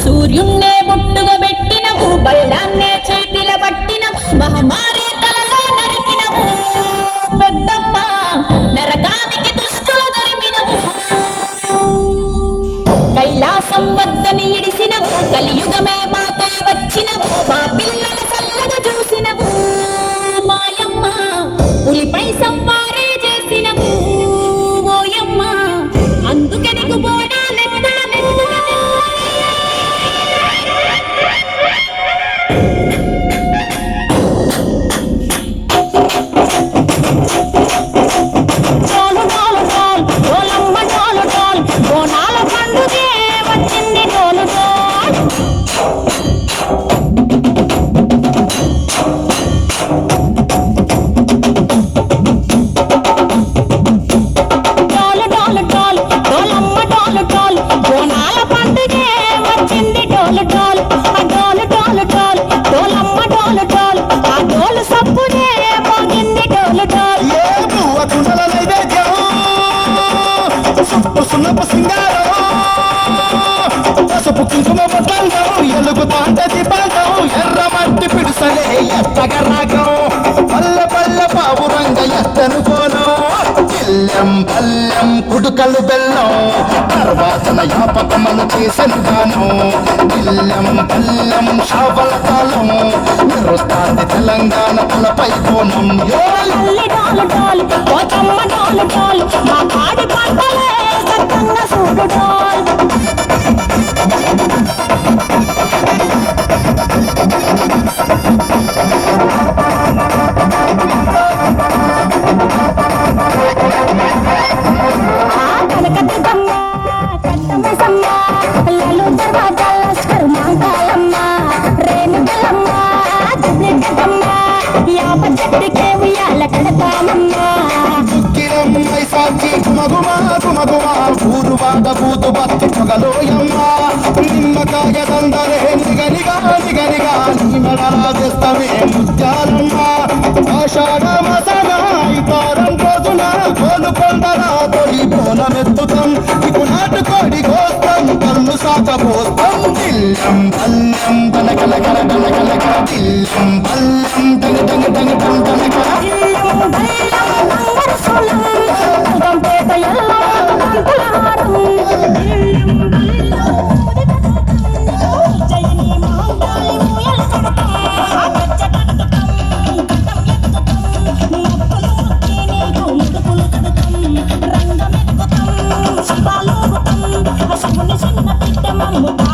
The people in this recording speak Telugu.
సూర్యున్నే ముట్టుగా పెట్టినవు, బల్లాన్నే చేతిల పట్టినవు, మహమారి తలలో నరికినవు పెద్దమ్మ, నరకానికి దుష్టుల దరిమినవు. కైలాసం వద్దని ఇడిసినవు, కలియుగమే మాకై వచ్చినవు, మా పిల్లల చల్లగా చూసినవు మాయమ్మ. పులిపై సంవారే చేసినవు ఓయమ్మ, అందుకే నీకు పసుపు కుంకుమ పట్టంలో ఎలుగుతాంటే దీపాంతం, ఎర్రమట్టి పిడుసలే ఎత్తగా రాగం, పల్లె పల్లె పావురంగ ఎత్తను పోను, పిల్లెం పల్లెం కుడుకలు బెల్లం, తర్వాతన యాపకమను చేసను గాను, పిల్లెం పల్లెం షావల కాలం, నిరుస్తాంది తెలంగాణ తలపై కోణం. ఊరు వాడ బూతు బత్తి పొగలోయమ్మ, నిమ్మకాయ దండలే నిగనిగా నిగనిగా నిమలాగేస్తమే ముత్యాలమ్మ. ఆషాఢ మసన ఇతారం రోజున కోలు కొండల తొలి బోనమెత్తుతాం, ఇకు నాటుకోడి కోస్తాం, కన్ను సాక పోస్తాం. దిల్లం పల్లెం తనకల కల కల కల, దిల్లం పల్లెం తన తన తన తన తనకల. I'm